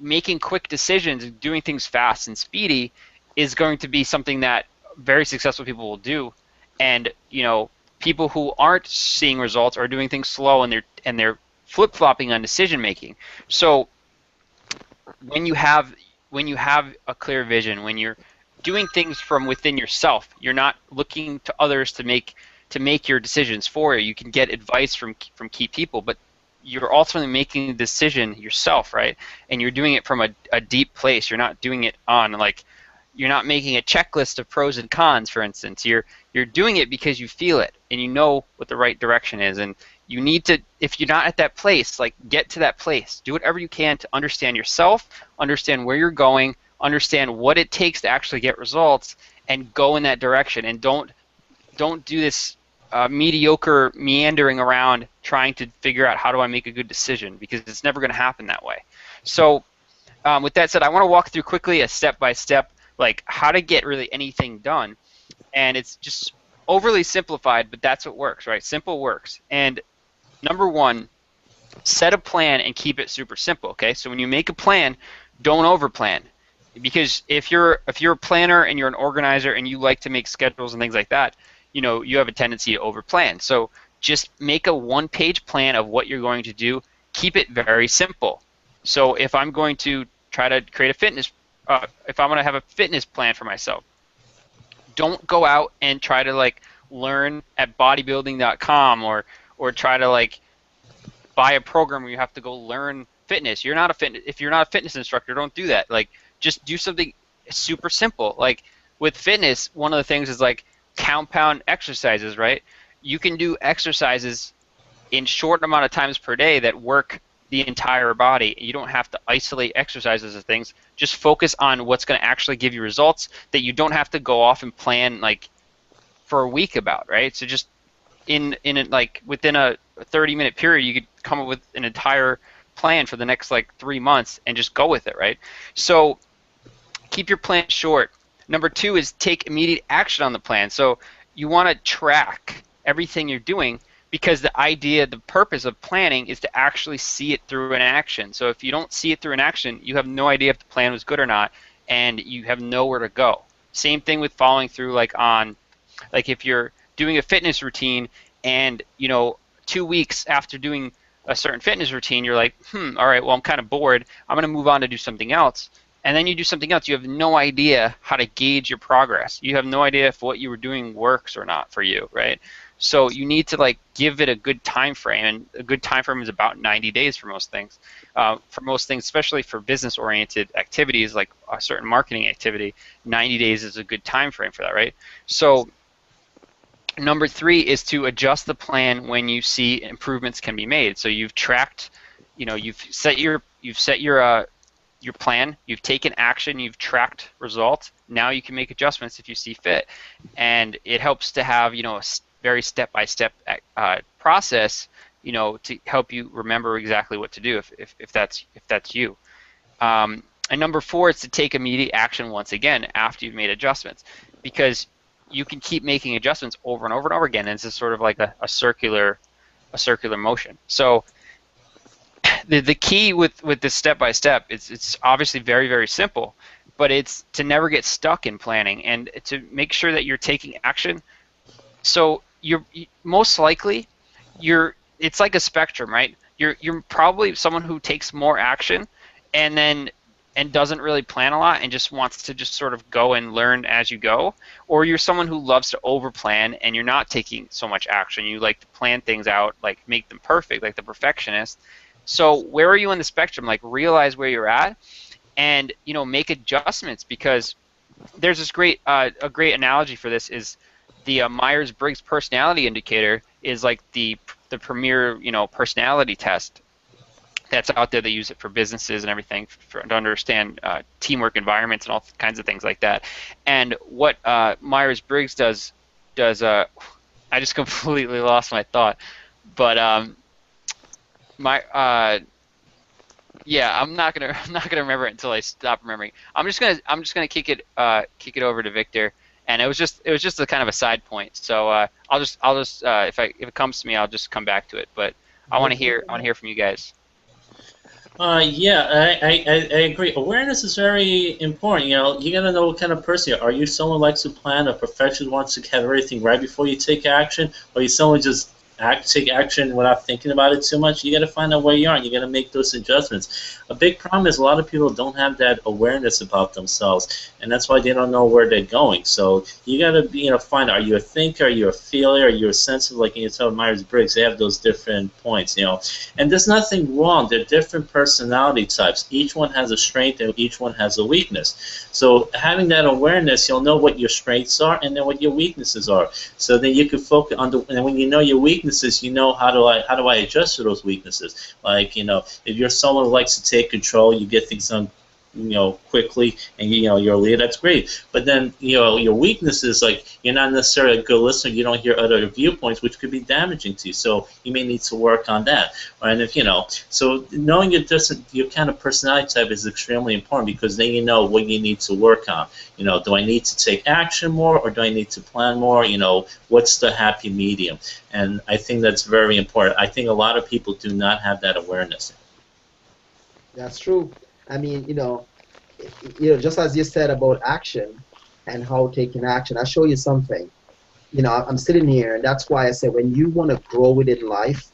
making quick decisions, doing things fast and speedy, is going to be something that very successful people will do. And people who aren't seeing results are doing things slow, and they're flip-flopping on decision making. So when you have a clear vision, when you're doing things from within yourself, you're not looking to others to make your decisions for you. You can get advice from key people, but you're ultimately making the decision yourself, right? And you're doing it from a deep place. You're not doing it on you're not making a checklist of pros and cons, for instance. You're doing it because you feel it and you know what the right direction is. And you need to, if you're not at that place, like get to that place. Do whatever you can to understand yourself, understand where you're going, understand what it takes to actually get results, and go in that direction. And don't do this mediocre meandering around trying to figure out how do I make a good decision, because it's never going to happen that way. So with that said, I want to walk through quickly a step-by-step, like how to get really anything done. And it's just overly simplified, but that's what works, right? Simple works. And number one, set a plan and keep it super simple, okay? So when you make a plan, don't overplan. Because if you're a planner and you're an organizer and you like to make schedules and things like that, you have a tendency to overplan. So just make a one-page plan of what you're going to do. Keep it very simple. So if I'm going to try to create a fitness, if I'm going to have a fitness plan for myself, don't go out and try to learn at bodybuilding.com or try to buy a program where you have to go learn fitness. If you're not a fitness instructor, don't do that. Just do something super simple. Like with fitness, one of the things is compound exercises, right? You can do exercises in short amount of times per day that work the entire body. You don't have to isolate exercises and things. Just focus on what's going to actually give you results, that you don't have to go off and plan for a week about, right? So just like within a 30-minute period, you could come up with an entire plan for the next like 3 months and just go with it, right? So keep your plan short. Number 2 is take immediate action on the plan. So you want to track everything you're doing, because the purpose of planning is to actually see it through in action. So if you don't see it through in action, you have no idea if the plan was good or not, and you have nowhere to go. Same thing with following through, like if you're doing a fitness routine and 2 weeks after doing a certain fitness routine, you're like, all right, well, I'm kind of bored. I'm going to move on to do something else. And then you do something else. You have no idea how to gauge your progress. You have no idea if what you were doing works or not for you, right? So you need to like give it a good time frame, and a good time frame is about 90 days for most things. Especially for business-oriented activities like a certain marketing activity, 90 days is a good time frame for that, right? So number 3 is to adjust the plan when you see improvements can be made. So you've tracked, you've set your plan, you've taken action, you've tracked results. Now you can make adjustments if you see fit, and it helps to have a very step-by-step process, to help you remember exactly what to do if that's you. And number 4 is to take immediate action once again after you've made adjustments, because you can keep making adjustments over and over and over again, and it's just sort of like a circular motion. So the key with this step-by-step, it's obviously very, very simple, but it's to never get stuck in planning and to make sure that you're taking action. So you're most likely it's like a spectrum, right? You're probably someone who takes more action and doesn't really plan a lot and just wants to just sort of go and learn as you go, or you're someone who loves to overplan and you're not taking so much action. You like to plan things out, like make them perfect, like the perfectionist. So where are you on the spectrum? Like, realize where you're at and make adjustments, because there's this a great analogy for this is the Myers-Briggs personality indicator is like the premier personality test that's out there. They use it for businesses and everything to understand teamwork environments and all kinds of things like that. And what Myers-Briggs does I just completely lost my thought, but I'm not gonna remember it until I stop remembering. I'm just gonna kick it over to Victor. And it was just a kind of a side point. So I'll just if it comes to me, I'll just come back to it. But I want to hear from you guys. Yeah, I agree. Awareness is very important. You gotta know what kind of person you are. Are you someone who likes to plan, a perfectionist, wants to have everything right before you take action, or are you someone who just take action without thinking about it too much? You got to find out where you are, and you got to make those adjustments. A big problem is a lot of people don't have that awareness about themselves, and that's why they don't know where they're going. So you got to find, are you a thinker, are you a feeler, are you a sensitive? Like you tell Myers-Briggs, they have those different points, and there's nothing wrong. They're different personality types. Each one has a strength and each one has a weakness. So having that awareness, you'll know what your strengths are and then what your weaknesses are. So then you can focus on and when you know your weaknesses, how do I adjust to those weaknesses? Like, if you're someone who likes to take control, you get things done quickly, and you're a leader, that's great. But then your weakness is like you're not necessarily a good listener. You don't hear other viewpoints, which could be damaging to you. So you may need to work on that. And if so knowing your kind of personality type is extremely important, because then you know what you need to work on. Do I need to take action more, or do I need to plan more? What's the happy medium? And I think that's very important. I think a lot of people do not have that awareness. That's true. I mean, just as you said about action and how taking action, I'll show you something. I'm sitting here, and that's why I say when you want to grow within life,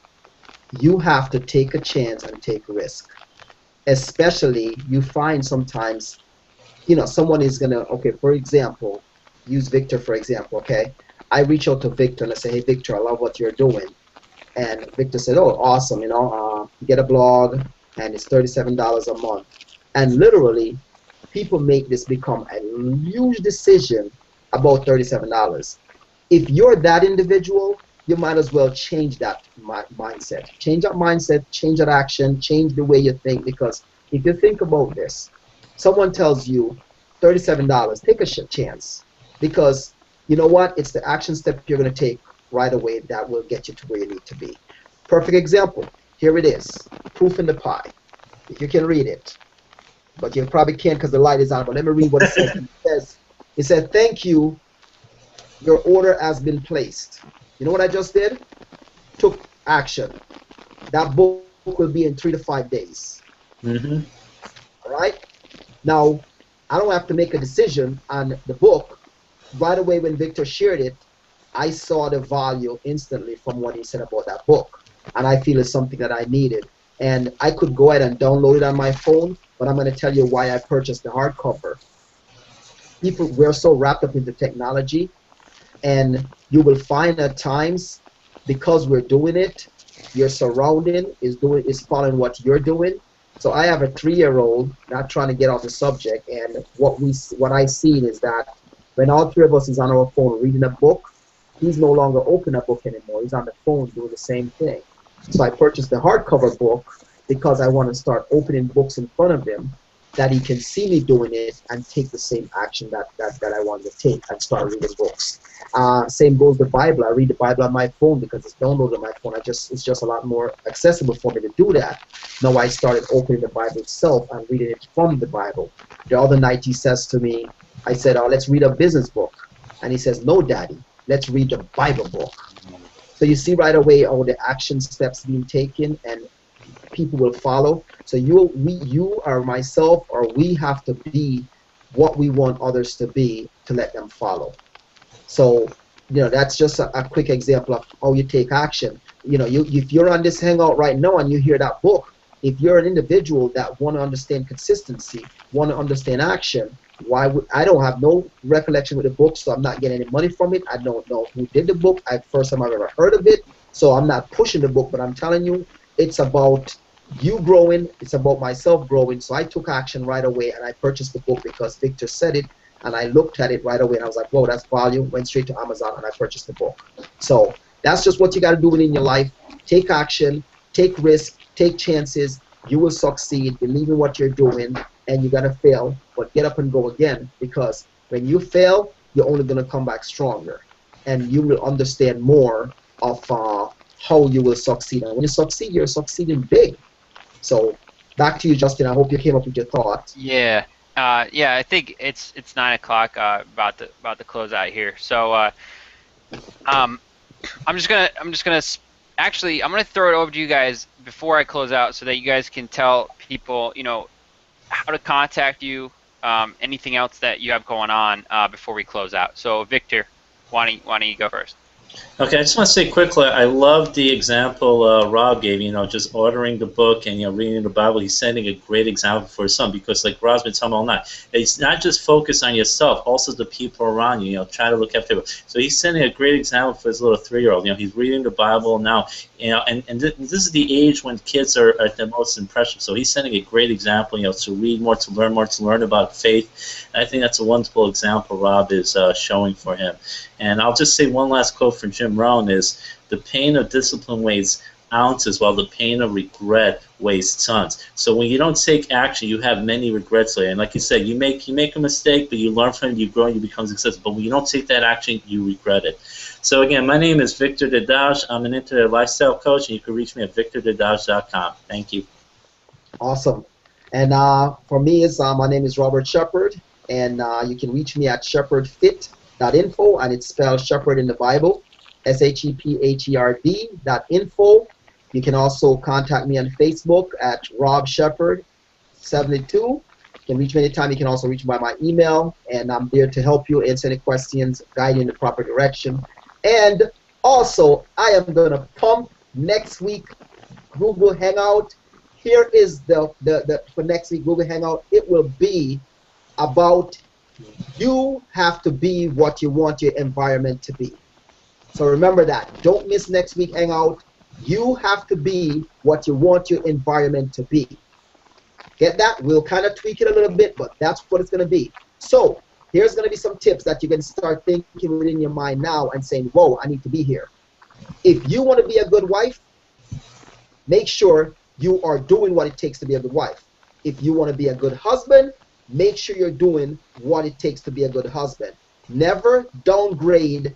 you have to take a chance and take a risk. Especially, you find sometimes, someone is going to, okay, for example, use Victor for example, okay? I reach out to Victor and I say, hey, Victor, I love what you're doing. And Victor said, oh, awesome, get a blog, and it's $37 a month. And literally, people make this become a huge decision about $37. If you're that individual, you might as well change that mindset. Change that mindset, change that action, change the way you think. Because if you think about this, someone tells you $37, take a chance. Because you know what? It's the action step you're going to take right away that will get you to where you need to be. Perfect example. Here it is. Proof in the pie. If you can read it. But you probably can't because the light is on. But let me read what it says. It said, thank you. Your order has been placed. You know what I just did? Took action. That book will be in 3 to 5 days. Mm-hmm. All right? Now, I don't have to make a decision on the book. Right away when Victor shared it, I saw the value instantly from what he said about that book. And I feel it's something that I needed. And I could go ahead and download it on my phone, but I'm going to tell you why I purchased the hardcover. People, we're so wrapped up into technology, and you will find at times, because we're doing it, your surrounding is following what you're doing. So I have a 3-year-old, not trying to get off the subject, and what I see is that when all 3 of us is on our phone reading a book, he's no longer opening a book anymore. He's on the phone doing the same thing. So I purchased the hardcover book because I want to start opening books in front of him that he can see me doing it and take the same action that I want to take and start reading books. Same goes the Bible. I read the Bible on my phone because it's downloaded on my phone. It's just a lot more accessible for me to do that. Now I started opening the Bible itself and reading it from the Bible. The other night he says to me, I said, let's read a business book. And he says, no, Daddy, let's read the Bible book. So you see right away all the action steps being taken, and people will follow. So you or myself or we have to be what we want others to be to let them follow. So, that's just a quick example of how you take action. If you're on this hangout right now and you hear that book, if you're an individual that want to understand consistency, want to understand action, I don't have no recollection with the book, so I'm not getting any money from it. I don't know who did the book. First time I've ever heard of it, so I'm not pushing the book, but I'm telling you, it's about you growing. It's about myself growing. So I took action right away, and I purchased the book because Victor said it, and I looked at it right away, and I was like, whoa, that's value. Went straight to Amazon, and I purchased the book. So that's just what you got to do in your life. Take action, take risk, take chances. You will succeed. Believe in what you're doing, and you're going to fail, but get up and go again, because when you fail, you're only going to come back stronger, and you will understand more of how you will succeed. And when you succeed, you're succeeding big. So back to you, Justin. I hope you came up with your thoughts. Yeah. I think it's 9 o'clock. About to close out here. So I'm just gonna actually I'm gonna throw it over to you guys before I close out, so that you guys can tell people how to contact you, anything else that you have going on before we close out. So Victor, why don't you go first? Okay, I just want to say quickly, I love the example Rob gave, just ordering the book and, reading the Bible. He's setting a great example for his son, because like Rob's been telling me all night, it's not just focus on yourself, also the people around you, try to look after people. So he's setting a great example for his little 3-year-old. He's reading the Bible now, and this is the age when kids are at the most impressive. So he's setting a great example, to read more, to learn about faith. And I think that's a wonderful example Rob is showing for him. And I'll just say one last quote from Jim Rohn is, the pain of discipline weighs ounces while the pain of regret weighs tons. So when you don't take action, you have many regrets later. And like you said, you make a mistake, but you learn from it, you grow, and you become successful. But when you don't take that action, you regret it. So again, my name is Victor Dadaj. I'm an internet lifestyle coach, and you can reach me at victordadaj.com. Thank you. Awesome. And for me, my name is Robert Shepard, and you can reach me at shepherdfit.info, and it's spelled Shepherd in the Bible, SHEPHERD.info. You can also contact me on Facebook at Rob Shepard72. You can reach me anytime. You can also reach me by my email, and I'm there to help you, answer any questions, guide you in the proper direction. And also, I am going to pump next week Google Hangout. Here is the for next week Google Hangout. It will be about, you have to be what you want your environment to be. So remember that. Don't miss next week Hangout. You have to be what you want your environment to be. Get that? We'll kind of tweak it a little bit, but that's what it's going to be. So here's going to be some tips that you can start thinking within your mind now and saying, whoa, I need to be here. If you want to be a good wife, make sure you are doing what it takes to be a good wife. If you want to be a good husband, make sure you're doing what it takes to be a good husband. Never downgrade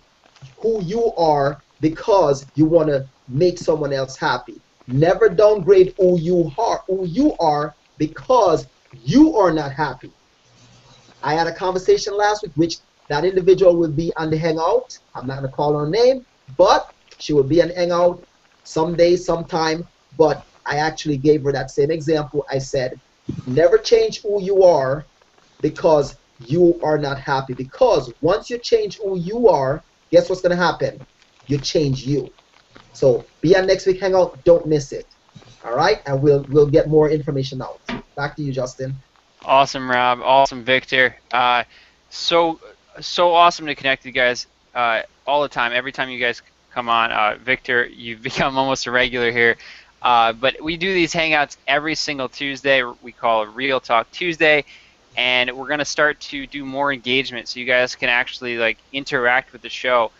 who you are because you want to make someone else happy. Never downgrade who you are because you are not happy. I had a conversation last week, which that individual will be on the hangout. I'm not going to call her name, but she will be on hangout someday, sometime. But I actually gave her that same example. I said, never change who you are because you are not happy. Because once you change who you are, guess what's going to happen? You change you. So be on next week hangout. Don't miss it. All right, and we'll get more information out. Back to you, Justin. Awesome, Rob. Awesome, Victor. So awesome to connect with you guys all the time. Every time you guys come on, Victor, you've become almost a regular here. But we do these hangouts every single Tuesday. We call it Real Talk Tuesday, and we're gonna start to do more engagement, so you guys can actually like interact with the show.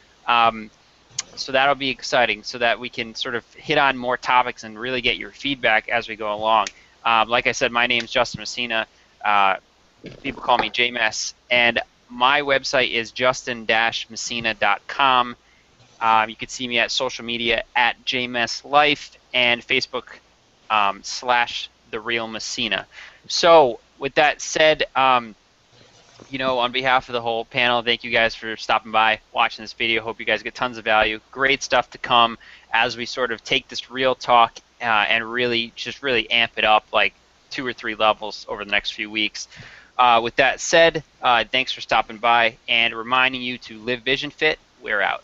So that'll be exciting, so that we can sort of hit on more topics and really get your feedback as we go along. Like I said, my name's Justin Messina. People call me JMess, and my website is justin-messina.com. You can see me at social media at JMessLife and Facebook /TheRealMessina. So with that said, you know, on behalf of the whole panel, thank you guys for stopping by, watching this video. Hope you guys get tons of value. Great stuff to come as we sort of take this real talk and really amp it up like 2 or 3 levels over the next few weeks. With that said, thanks for stopping by, and reminding you to live Vision Fit. We're out.